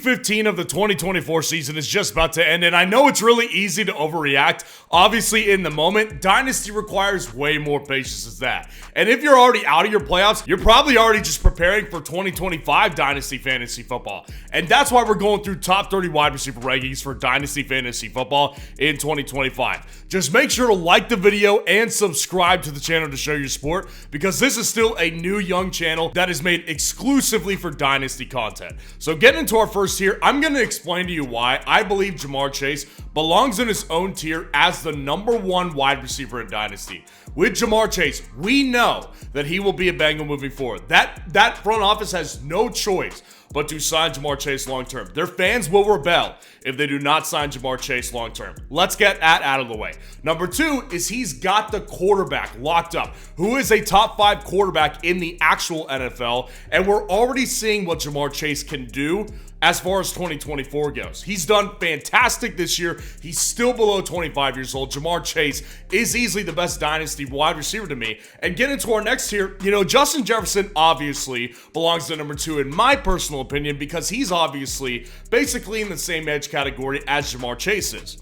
15 of the 2024 season is just about to end, and I know it's really easy to overreact. Obviously, in the moment, Dynasty requires way more patience than that. And if you're already out of your playoffs, you're probably already just preparing for 2025 Dynasty Fantasy Football. And that's why we're going through top 30 wide receiver rankings for Dynasty Fantasy Football in 2025. Just make sure to like the video and subscribe to the channel to show your support, because this is still a new young channel that is made exclusively for Dynasty content. So getting into our first tier, I'm going to explain to you why I believe Ja'Marr Chase belongs in his own tier as the #1 wide receiver in Dynasty. With Ja'Marr Chase, we know that he will be a Bengal moving forward. That front office has no choice but to sign Ja'Marr Chase long-term. Their fans will rebel if they do not sign Ja'Marr Chase long-term. Let's get that out of the way. Number 2 is he's got the quarterback locked up, who is a top 5 quarterback in the actual NFL, and we're already seeing what Ja'Marr Chase can do as far as 2024 goes. He's done fantastic this year. He's still below 25 years old. Ja'Marr Chase is easily the best Dynasty wide receiver to me. And get into our next tier, Justin Jefferson obviously belongs to number 2 in my personal opinion, because he's obviously basically in the same edge category as Ja'Marr Chase is.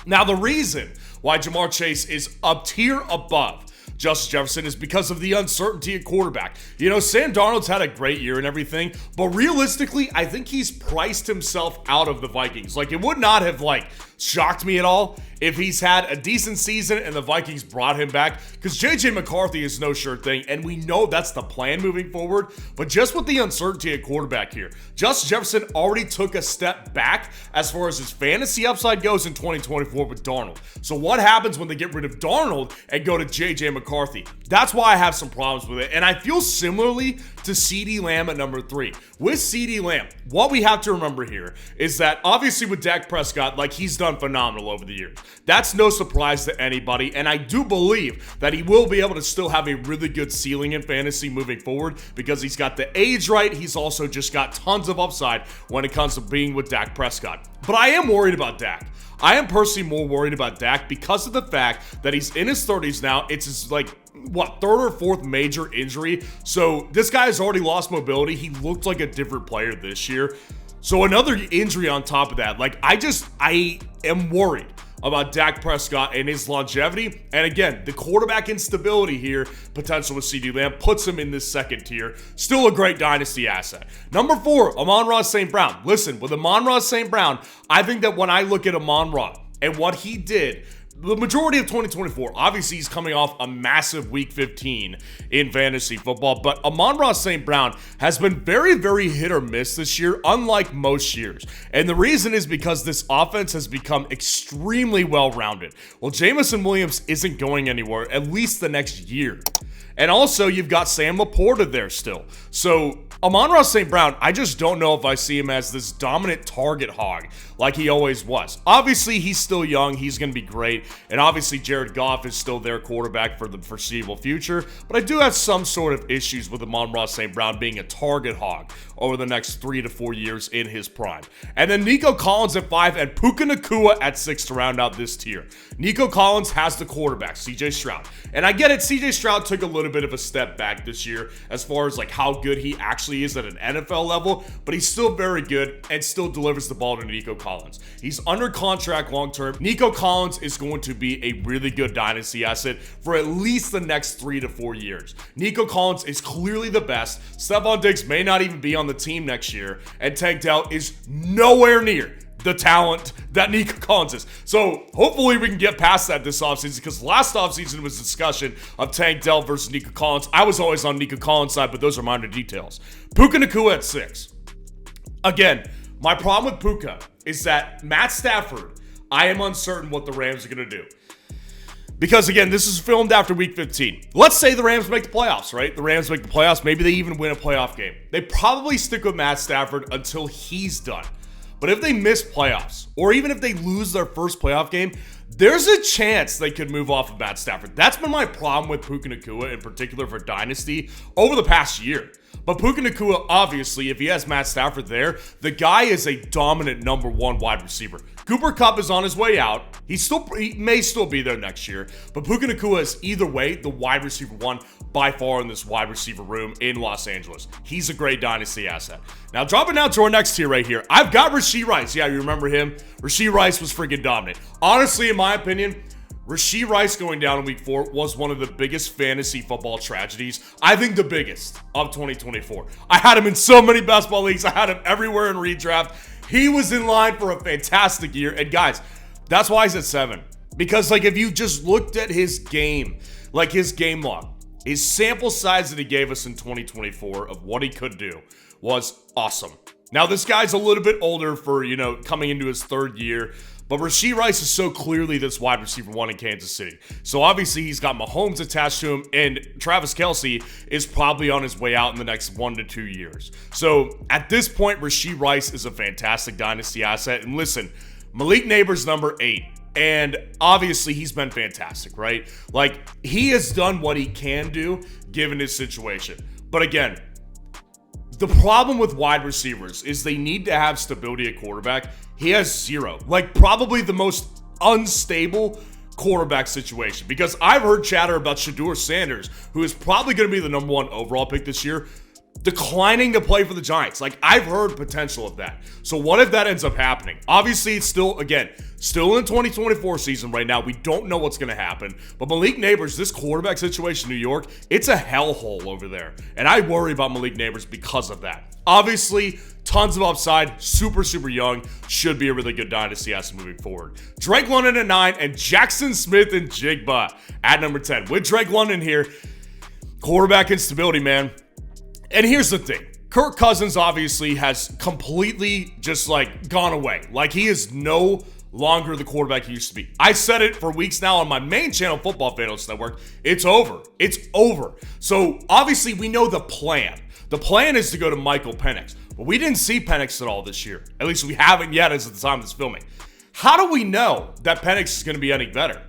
Now, the reason why Ja'Marr Chase is a tier above Justin Jefferson is because of the uncertainty at quarterback. Sam Darnold's had a great year and everything, but realistically, I think he's priced himself out of the Vikings. It would not have, shocked me at all if he's had a decent season and the Vikings brought him back, because JJ McCarthy is no sure thing, and we know that's the plan moving forward. But just with the uncertainty at quarterback here, Justin Jefferson already took a step back as far as his fantasy upside goes in 2024 with Darnold. So what happens when they get rid of Darnold and go to JJ McCarthy? That's why I have some problems with it, and I feel similarly to CeeDee Lamb at number 3. With CeeDee Lamb, what we have to remember here is that obviously with Dak Prescott, he's done phenomenal over the years. That's no surprise to anybody, and I do believe that he will be able to still have a really good ceiling in fantasy moving forward, because he's got the age right. He's also just got tons of upside when it comes to being with Dak Prescott. But I am worried about Dak. I am personally more worried about Dak because of the fact that he's in his 30s now. It's his, third or fourth major injury. So this guy has already lost mobility. He looked like a different player this year. So another injury on top of that. I am worried about Dak Prescott and his longevity. And again, the quarterback instability here, potential with CeeDee Lamb, puts him in this second tier. Still a great Dynasty asset. Number 4, Amon-Ra St. Brown. Listen, with Amon-Ra St. Brown, I think that when I look at Amon-Ra and what he did the majority of 2024, obviously he's coming off a massive week 15 in fantasy football, but Amon-Ra St. Brown has been very, very hit or miss this year, unlike most years. And the reason is because this offense has become extremely well-rounded. Well, Jameson Williams isn't going anywhere, at least the next year. And also, you've got Sam Laporta there still. So, Amon-Ra St. Brown, I just don't know if I see him as this dominant target hog like he always was. Obviously, he's still young. He's going to be great. And obviously, Jared Goff is still their quarterback for the foreseeable future. But I do have some sort of issues with Amon-Ra St. Brown being a target hog over the next 3 to 4 years in his prime. And then Nico Collins at 5 and Puka Nacua at 6 to round out this tier. Nico Collins has the quarterback, CJ Stroud. And I get it, CJ Stroud took a little bit of a step back this year as far as how good he actually is at an NFL level, but he's still very good and still delivers the ball to Nico Collins. He's under contract long term. Nico Collins is going to be a really good dynasty asset for at least the next 3 to 4 years. Nico Collins is clearly the best. Stephon Diggs may not even be on the team next year, and Tank Dell is nowhere near the talent that Nico Collins is. So hopefully we can get past that this offseason, because last offseason was discussion of Tank Dell versus Nico Collins. I was always on Nico Collins' side, but those are minor details. Puka Nacua at 6. Again, my problem with Puka is that Matt Stafford, I am uncertain what the Rams are going to do. Because, again, this is filmed after Week 15. Let's say the Rams make the playoffs, right? The Rams make the playoffs. Maybe they even win a playoff game. They probably stick with Matt Stafford until he's done. But if they miss playoffs, or even if they lose their first playoff game, there's a chance they could move off of Matt Stafford. That's been my problem with Puka Nacua, in particular for Dynasty, over the past year. But Puka Nacua, obviously, if he has Matt Stafford there, the guy is a dominant number 1 wide receiver. Cooper Kupp is on his way out. He may still be there next year. But Puka Nacua is either way the wide receiver 1 by far in this wide receiver room in Los Angeles. He's a great dynasty asset. Now, dropping down to our next tier right here, I've got Rashid Rice. Yeah, you remember him? Rashid Rice was freaking dominant. Honestly, in my opinion, Rashid Rice going down in week 4 was one of the biggest fantasy football tragedies. I think the biggest of 2024. I had him in so many basketball leagues. I had him everywhere in redraft. He was in line for a fantastic year. And guys, that's why he's at 7. Because like if you just looked at his game, like his game log, his sample size that he gave us in 2024 of what he could do was awesome. Now this guy's a little bit older for, coming into his 3rd year. But Rashid Rice is so clearly this wide receiver 1 in Kansas City. So obviously he's got Mahomes attached to him, and Travis Kelce is probably on his way out in the next 1 to 2 years. So at this point, Rashid Rice is a fantastic dynasty asset. And listen, Malik Neighbors number 8. And obviously he's been fantastic, right? Like he has done what he can do given his situation. But again, the problem with wide receivers is they need to have stability at quarterback. He has 0. Like probably the most unstable quarterback situation. Because I've heard chatter about Shedeur Sanders, who is probably going to be the number 1 overall pick this year, declining to play for the Giants. Like I've heard potential of that. So what if that ends up happening? Obviously it's still in 2024 season right now. We don't know what's going to happen. But Malik Neighbors, this quarterback situation in New York, it's a hellhole over there. And I worry about Malik Neighbors because of that. Obviously, tons of upside, super young, should be a really good dynasty asset moving forward. Drake London at 9 and Jackson Smith-Njigba at number 10. With Drake London here, quarterback instability, man. And here's the thing. Kirk Cousins obviously has completely just gone away. Like he is no longer the quarterback he used to be. I said it for weeks now on my main channel, Football Fanalysts Network. It's over. It's over. So obviously we know the plan. The plan is to go to Michael Penix. But we didn't see Penix at all this year. At least we haven't yet as of the time of this filming. How do we know that Penix is going to be any better?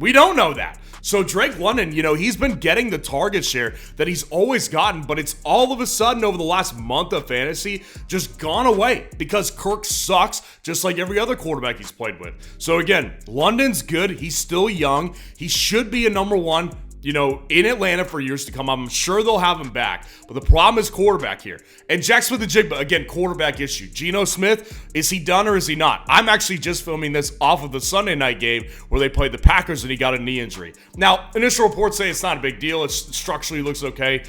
We don't know that. So Drake London, he's been getting the target share that he's always gotten, but it's all of a sudden over the last month of fantasy just gone away because Kirk sucks just like every other quarterback he's played with. So again, London's good. He's still young. He should be a number 1, in Atlanta for years to come. I'm sure they'll have him back. But the problem is quarterback here. And Jackson Smith-Njigba, again, quarterback issue. Geno Smith, is he done or is he not? I'm actually just filming this off of the Sunday night game where they played the Packers and he got a knee injury. Now, initial reports say it's not a big deal. It structurally looks okay.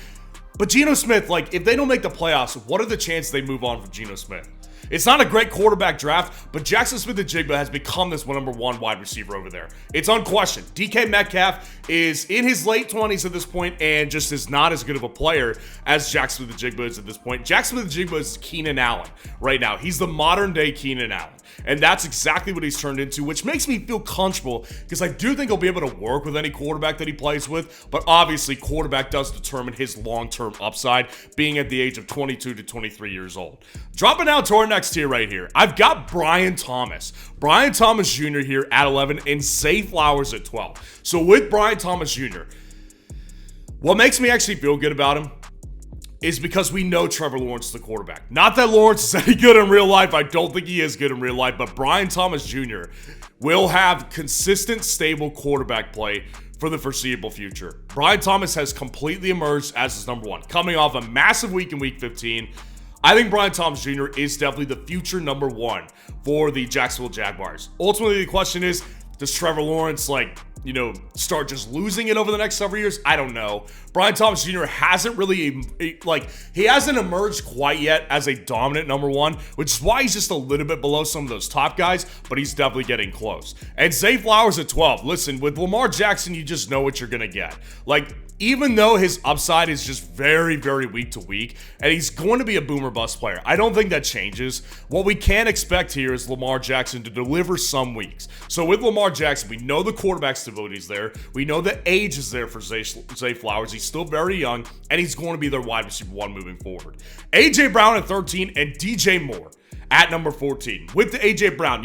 But Geno Smith, if they don't make the playoffs, what are the chances they move on from Geno Smith? It's not a great quarterback draft, but Jackson Smith-Njigba has become this number 1 wide receiver over there. It's unquestioned. DK Metcalf is in his late 20s at this point and just is not as good of a player as Jackson Smith-Njigba is at this point. Jackson Smith-Njigba is Keenan Allen right now. He's the modern day Keenan Allen. And that's exactly what he's turned into, which makes me feel comfortable because I do think he'll be able to work with any quarterback that he plays with. But obviously, quarterback does determine his long-term upside, being at the age of 22 to 23 years old. Dropping down to our next tier right here, I've got Brian Thomas. Brian Thomas Jr. here at 11 and Zay Flowers at 12. So with Brian Thomas Jr., what makes me actually feel good about him is because we know Trevor Lawrence is the quarterback. Not that Lawrence is any good in real life. I don't think he is good in real life. But Brian Thomas Jr. will have consistent, stable quarterback play for the foreseeable future. Brian Thomas has completely emerged as his number 1. Coming off a massive week in Week 15, I think Brian Thomas Jr. is definitely the future number 1 for the Jacksonville Jaguars. Ultimately, the question is, does Trevor Lawrence, start just losing it over the next several years? I don't know. Brian Thomas Jr. hasn't really, he hasn't emerged quite yet as a dominant number 1, which is why he's just a little bit below some of those top guys, but he's definitely getting close. And Zay Flowers at 12. Listen, with Lamar Jackson, you just know what you're going to get. Even though his upside is just very, very week to week, and he's going to be a boomer bust player, I don't think that changes. What we can expect here is Lamar Jackson to deliver some weeks. So with Lamar Jackson, we know the quarterback stability is there. We know the age is there for Zay Flowers. He's still very young, and he's going to be their wide receiver 1 moving forward. A.J. Brown at 13 and DJ Moore at number 14. With the A.J. Brown,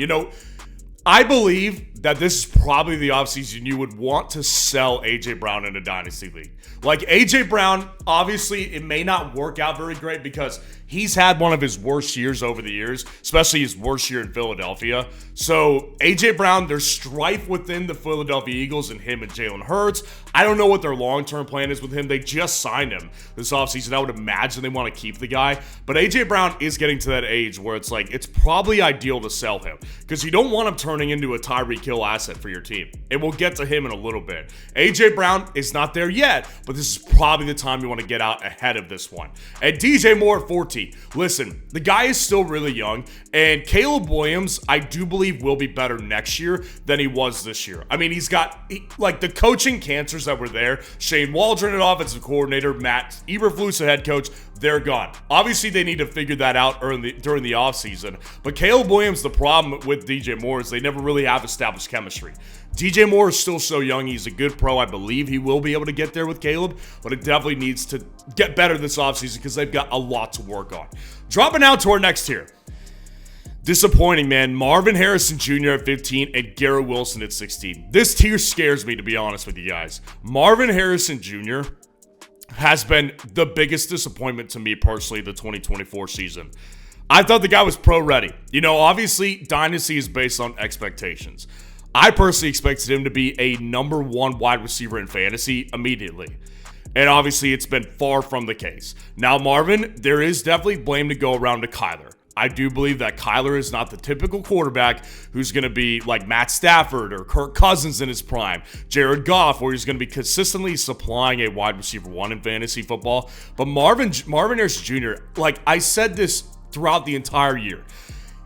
I believe that this is probably the offseason you would want to sell A.J. Brown in a Dynasty League. Like, A.J. Brown, obviously, it may not work out very great because he's had one of his worst years over the years, especially his worst year in Philadelphia. So, A.J. Brown, there's strife within the Philadelphia Eagles and him and Jalen Hurts. I don't know what their long-term plan is with him. They just signed him this offseason. I would imagine they want to keep the guy. But A.J. Brown is getting to that age where it's like, it's probably ideal to sell him because you don't want him turning into a Tyreek Hill asset for your team. And we'll get to him in a little bit. A.J. Brown is not there yet, but this is probably the time you want to get out ahead of this one. And DJ Moore at 14. Listen, the guy is still really young, and Caleb Williams, I do believe, will be better next year than he was this year. I mean, he's got, like, the coaching cancers that were there. Shane Waldron, an offensive coordinator, Matt Eberflus, a head coach, they're gone. Obviously, they need to figure that out during the offseason. But Caleb Williams, the problem with DJ Moore is they never really have established chemistry. DJ Moore is still so young. He's a good pro. I believe he will be able to get there with Caleb, but it definitely needs to get better this offseason because they've got a lot to work on. Dropping out to our next tier. Disappointing, man. Marvin Harrison Jr. at 15 and Garrett Wilson at 16. This tier scares me, to be honest with you guys. Marvin Harrison Jr. has been the biggest disappointment to me personally the 2024 season. I thought the guy was pro ready. You know, obviously, Dynasty is based on expectations. I personally expected him to be a number one wide receiver in fantasy immediately. And obviously, it's been far from the case. Now, Marvin, there is definitely blame to go around to Kyler. I do believe that Kyler is not the typical quarterback who's going to be like Matt Stafford or Kirk Cousins in his prime, Jared Goff, where he's going to be consistently supplying a wide receiver one in fantasy football. But Marvin Harrison Jr., like I said this throughout the entire year,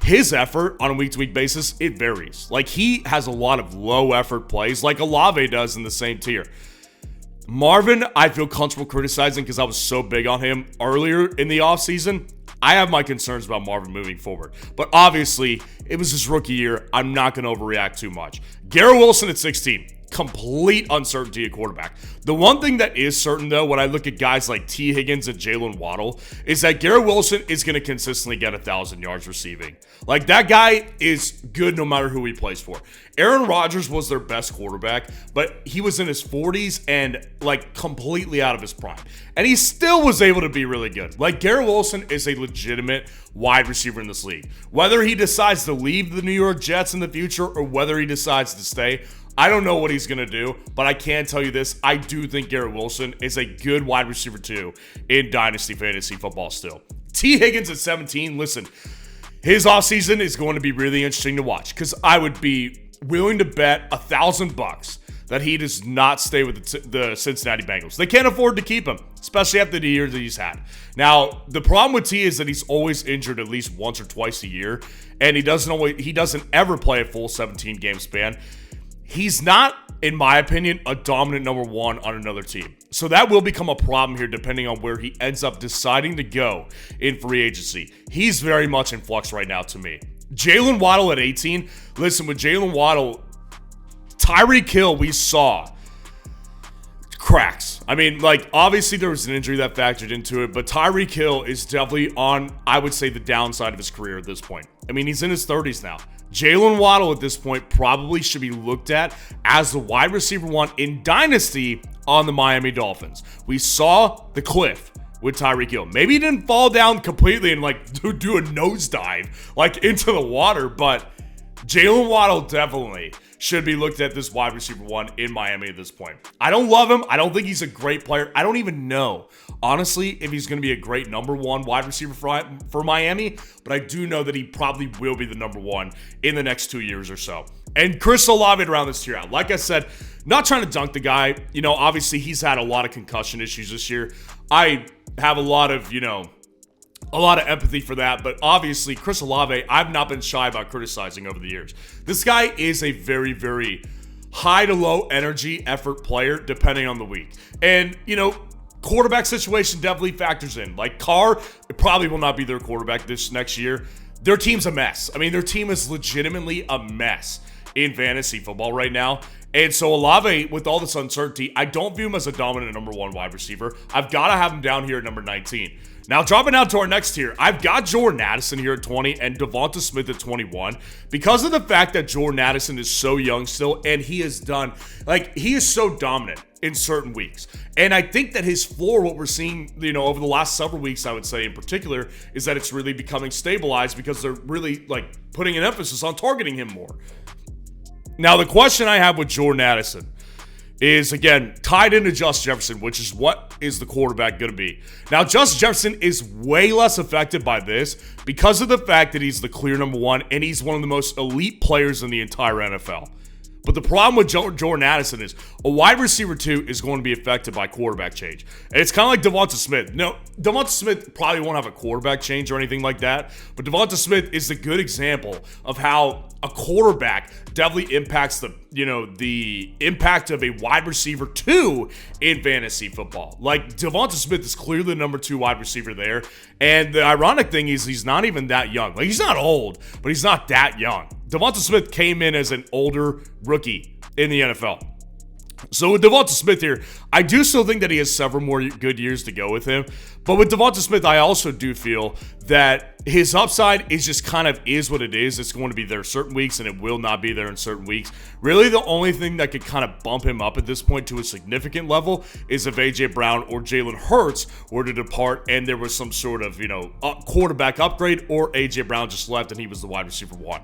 his effort on a week-to-week basis, it varies. Like, he has a lot of low-effort plays like Olave does in the same tier. Marvin, I feel comfortable criticizing because I was so big on him earlier in the offseason. I have my concerns about Marvin moving forward. But obviously, it was his rookie year. I'm not going to overreact too much. Garrett Wilson at 16. Complete uncertainty at quarterback. The one thing that is certain, though, when I look at guys like T. Higgins and Jalen Waddle, is that Garrett Wilson is going to consistently get 1,000 yards receiving. Like, that guy is good no matter who he plays for. Aaron Rodgers was their best quarterback, but he was in his 40s and, like, completely out of his prime. And he still was able to be really good. Like, Garrett Wilson is a legitimate wide receiver in this league. Whether he decides to leave the New York Jets in the future or whether he decides to stay, I don't know what he's going to do, but I can tell you this. I do think Garrett Wilson is a good wide receiver, too, in Dynasty Fantasy Football still. T. Higgins at 17, listen, his offseason is going to be really interesting to watch because I would be willing to bet $1,000 that he does not stay with the Cincinnati Bengals. They can't afford to keep him, especially after the year that he's had. Now, the problem with T is that he's always injured at least once or twice a year, and he doesn't ever play a full 17-game span. He's not, in my opinion, a dominant number one on another team. So that will become a problem here depending on where he ends up deciding to go in free agency. He's very much in flux right now to me. Jalen Waddle at 18. Listen, with Jalen Waddle, Tyreek Hill, we saw cracks. I mean, like, obviously there was an injury that factored into it, but Tyreek Hill is definitely on, I would say, the downside of his career at this point. I mean, he's in his 30s now. Jalen Waddle at this point probably should be looked at as the wide receiver one in Dynasty on the Miami Dolphins. We saw the cliff with Tyreek Hill. Maybe he didn't fall down completely and like do a nosedive like into the water, but Jalen Waddle definitely should be looked at this wide receiver one in Miami at this point. I don't love him. I don't think he's a great player. I don't even know, honestly, if he's going to be a great number one wide receiver for Miami, but I do know that he probably will be the number one in the next 2 years or so. And Chris Olave around this tier out. Like I said, not trying to dunk the guy. You know, obviously he's had a lot of concussion issues this year. I have a lot of empathy for that, but obviously Chris Olave, I've not been shy about criticizing over the years. This guy is a very, very high to low energy effort player depending on the week. And, you know, quarterback situation definitely factors in. Like Carr, it probably will not be their quarterback this next year. Their team's a mess. I mean, their team is legitimately a mess in fantasy football right now. And so Olave, with all this uncertainty, I don't view him as a dominant number one wide receiver. I've got to have him down here at number 19. Now, dropping down to our next tier, I've got Jordan Addison here at 20 and Devonta Smith at 21 because of the fact that Jordan Addison is so young still, and he is so dominant in certain weeks. And I think that his floor, what we're seeing, over the last several weeks, I would say in particular, is that it's really becoming stabilized because they're really putting an emphasis on targeting him more. Now, the question I have with Jordan Addison is, again, tied into Justin Jefferson, which is what is the quarterback going to be? Now, Justin Jefferson is way less affected by this because of the fact that he's the clear number one and he's one of the most elite players in the entire NFL. But the problem with Jordan Addison is a wide receiver 2 is going to be affected by quarterback change. And it's kind of like Devonta Smith. No, Devonta Smith probably won't have a quarterback change or anything like that. But Devonta Smith is a good example of how a quarterback definitely impacts the impact of a wide receiver 2 in fantasy football. Devonta Smith is clearly the number 2 wide receiver there. And the ironic thing is he's not even that young. He's not old, but he's not that young. Devonta Smith came in as an older rookie in the NFL. So with Devonta Smith here, I do still think that he has several more good years to go with him. But with Devonta Smith, I also do feel that his upside is just kind of is what it is. It's going to be there certain weeks, and it will not be there in certain weeks. Really, the only thing that could kind of bump him up at this point to a significant level is if A.J. Brown or Jalen Hurts were to depart and there was some sort of, quarterback upgrade, or A.J. Brown just left and he was the wide receiver 1.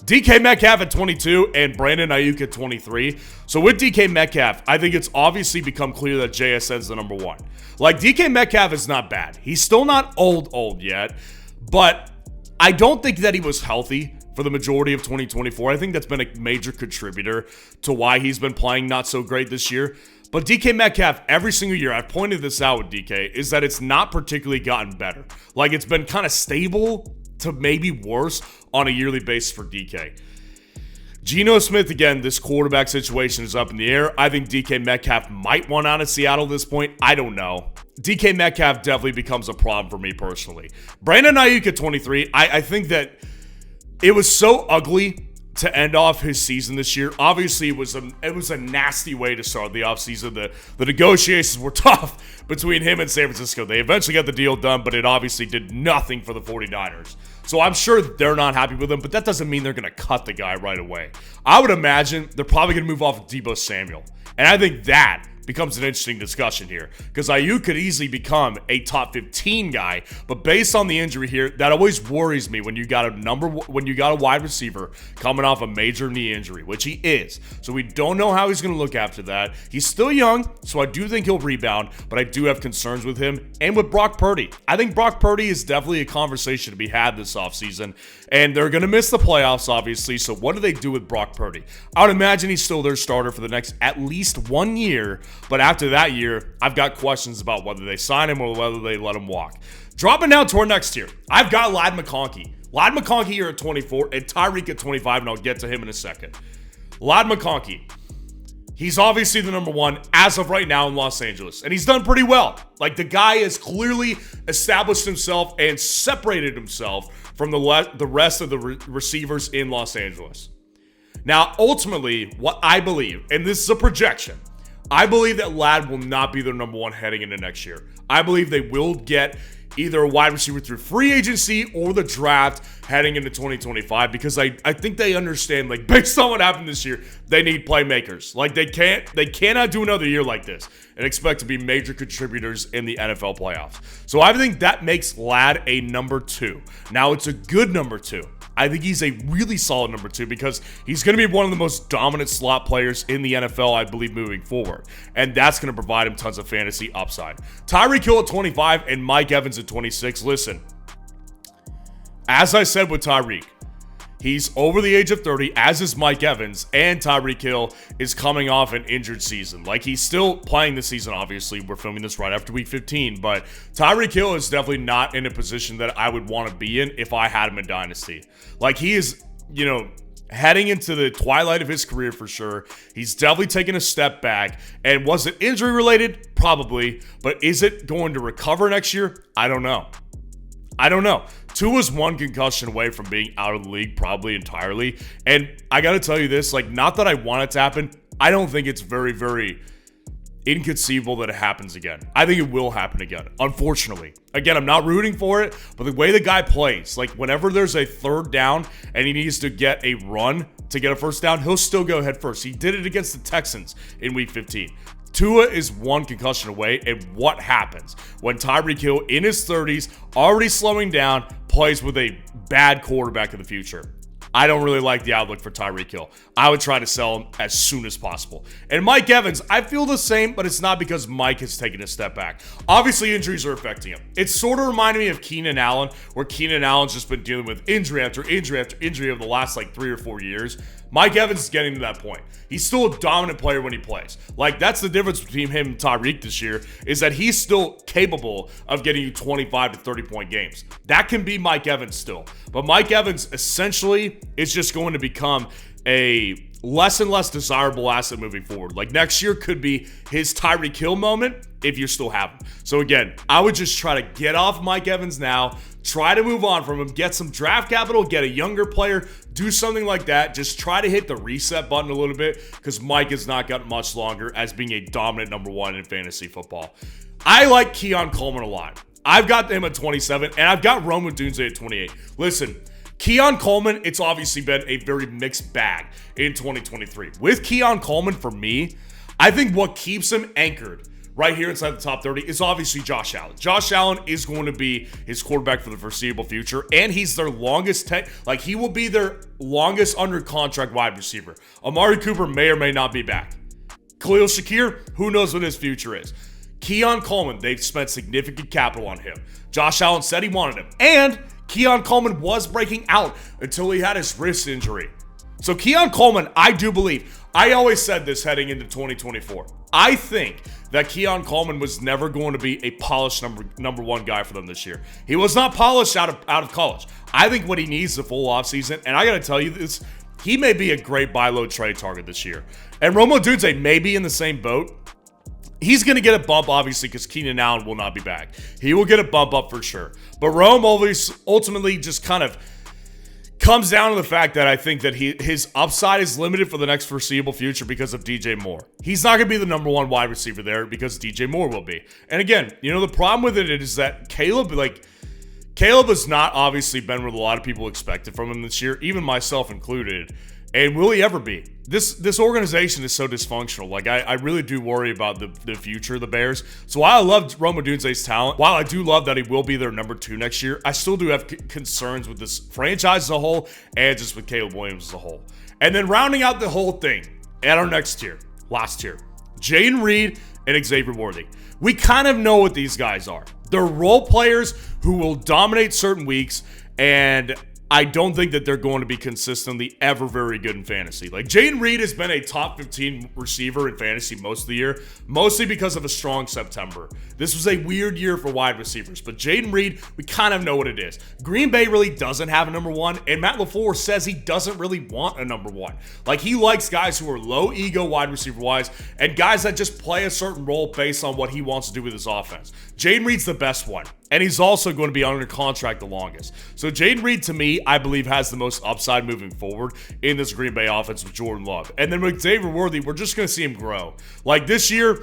DK Metcalf at 22 and Brandon Ayuk at 23. So with DK Metcalf, I think it's obviously become clear that JSN's the number 1. DK Metcalf is not bad. He's still not old yet, but I don't think that he was healthy for the majority of 2024. I think that's been a major contributor to why he's been playing not so great this year. But DK Metcalf, every single year, I've pointed this out with DK, is that it's not particularly gotten better. It's been kind of stable to maybe worse on a yearly basis for DK. Geno Smith, again, this quarterback situation is up in the air. I think DK Metcalf might want out of Seattle at this point. I don't know. DK Metcalf definitely becomes a problem for me personally. Brandon Ayuk at 23, I think that it was so ugly to end off his season this year. Obviously, it was a nasty way to start the offseason. The negotiations were tough between him and San Francisco. They eventually got the deal done, but it obviously did nothing for the 49ers. So I'm sure they're not happy with him, but that doesn't mean they're going to cut the guy right away. I would imagine they're probably going to move off of Deebo Samuel. And I think that becomes an interesting discussion here, because Ayuk could easily become a top 15 guy, but based on the injury here, that always worries me when you got a wide receiver coming off a major knee injury, which he is. So we don't know how he's going to look after that. He's still young, so I do think he'll rebound, but I do have concerns with him and with Brock Purdy. I think Brock Purdy is definitely a conversation to be had this offseason, and they're going to miss the playoffs, obviously, so what do they do with Brock Purdy? I would imagine he's still their starter for the next at least 1 year, but after that year, I've got questions about whether they sign him or whether they let him walk. Dropping down to our next tier, I've got Ladd McConkey. Ladd McConkey here at 24 and Tyreek at 25, and I'll get to him in a second. Ladd McConkey, he's obviously the number 1 as of right now in Los Angeles, and he's done pretty well. The guy has clearly established himself and separated himself from the rest of the receivers in Los Angeles. Now, ultimately, what I believe, and this is a projection, I believe that Ladd will not be their number 1 heading into next year. I believe they will get either a wide receiver through free agency or the draft heading into 2025, because I think they understand, based on what happened this year, they need playmakers. They cannot do another year like this and expect to be major contributors in the NFL playoffs. So I think that makes Ladd a number 2. Now, it's a good number 2. I think he's a really solid number 2 because he's going to be one of the most dominant slot players in the NFL, I believe, moving forward. And that's going to provide him tons of fantasy upside. Tyreek Hill at 25 and Mike Evans at 26. Listen, as I said with Tyreek, he's over the age of 30, as is Mike Evans, and Tyreek Hill is coming off an injured season. He's still playing this season, obviously. We're filming this right after week 15, but Tyreek Hill is definitely not in a position that I would want to be in if I had him in Dynasty. He is, heading into the twilight of his career for sure. He's definitely taken a step back. And was it injury related? Probably. But is it going to recover next year? I don't know. Tua's 1 concussion away from being out of the league probably entirely. And I got to tell you this, not that I want it to happen, I don't think it's very, very inconceivable that it happens again. I think it will happen again, unfortunately. Again, I'm not rooting for it, but the way the guy plays, like whenever there's a third down and he needs to get a run to get a first down, he'll still go head first. He did it against the Texans in week 15. Tua is one concussion away, and what happens when Tyreek Hill in his 30s, already slowing down, plays with a bad quarterback in the future? I don't really like the outlook for Tyreek Hill. I would try to sell him as soon as possible. And Mike Evans, I feel the same, but it's not because Mike has taken a step back. Obviously, injuries are affecting him. It sort of reminded me of Keenan Allen, where Keenan Allen's just been dealing with injury after injury after injury over the last like 3 or 4 years. Mike Evans is getting to that point. He's still a dominant player when he plays. Like, that's the difference between him and Tyreek this year, is that he's still capable of getting you 25 to 30-point games. That can be Mike Evans still. But Mike Evans essentially is just going to become a less and less desirable asset moving forward. Like, next year could be his Tyreek Hill moment if you still have him. So again, I would just try to get off Mike Evans now, try to move on from him, get some draft capital, get a younger player, do something like that. Just try to hit the reset button a little bit, because Mike has not gotten much longer as being a dominant number one in fantasy football. I like Keon Coleman a lot. I've got him at 27, and I've got Rome Odunze at 28. Listen, Keon Coleman, it's obviously been a very mixed bag in 2023. With Keon Coleman, for me, I think what keeps him anchored right here inside the top 30 is obviously Josh Allen. Josh Allen is going to be his quarterback for the foreseeable future, and he's their longest, he will be their longest under contract wide receiver. Amari Cooper may or may not be back. Khalil Shakir, who knows what his future is. Keon Coleman, they've spent significant capital on him. Josh Allen said he wanted him, and Keon Coleman was breaking out until he had his wrist injury. So Keon Coleman, I do believe, I always said this heading into 2024. I think that Keon Coleman was never going to be a polished number one guy for them this year. He was not polished out of college. I think what he needs is a full offseason, and I got to tell you this, he may be a great buy low trade target this year. And Rome Odunze may be in the same boat. He's going to get a bump, obviously, because Keenan Allen will not be back. He will get a bump up for sure. But Rome always ultimately just kind of comes down to the fact that I think that his upside is limited for the next foreseeable future because of DJ Moore. He's not going to be the number one wide receiver there because DJ Moore will be. And again, the problem with it is that Caleb has not obviously been what a lot of people expected from him this year, even myself included. And will he ever be? This organization is so dysfunctional. Like, I really do worry about the future of the Bears. So while I love Rome Odunze's talent, while I do love that he will be their number 2 next year, I still do have concerns with this franchise as a whole and just with Caleb Williams as a whole. And then rounding out the whole thing at our next tier, last tier, Jayden Reed and Xavier Worthy. We kind of know what these guys are. They're role players who will dominate certain weeks, and I don't think that they're going to be consistently ever very good in fantasy. Like, Jayden Reed has been a top 15 receiver in fantasy most of the year, mostly because of a strong September. This was a weird year for wide receivers, but Jayden Reed, we kind of know what it is. Green Bay really doesn't have a number one, and Matt LaFleur says he doesn't really want a number one. Like, he likes guys who are low ego wide receiver wise, and guys that just play a certain role based on what he wants to do with his offense. Jayden Reed's the best one, and he's also going to be under contract the longest. So Jayden Reed, to me, I believe has the most upside moving forward in this Green Bay offense with Jordan Love. And then with Xavier Worthy, we're just going to see him grow. Like, this year,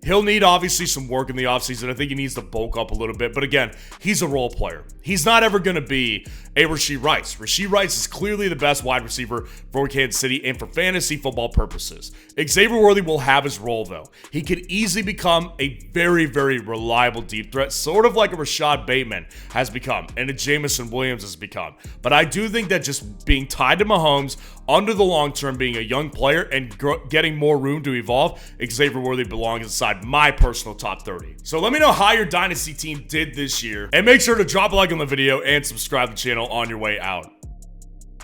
he'll need obviously some work in the offseason. I think he needs to bulk up a little bit. But again, he's a role player. He's not ever going to be a Rashid Rice. Rashid Rice is clearly the best wide receiver for Kansas City and for fantasy football purposes. Xavier Worthy will have his role, though. He could easily become a very, very reliable deep threat, sort of like a Rashad Bateman has become and a Jameson Williams has become. But I do think that just being tied to Mahomes under the long term, being a young player and getting more room to evolve, Xavier Worthy belongs inside my personal top 30. So let me know how your Dynasty team did this year, and make sure to drop a like on the video and subscribe to the channel on your way out.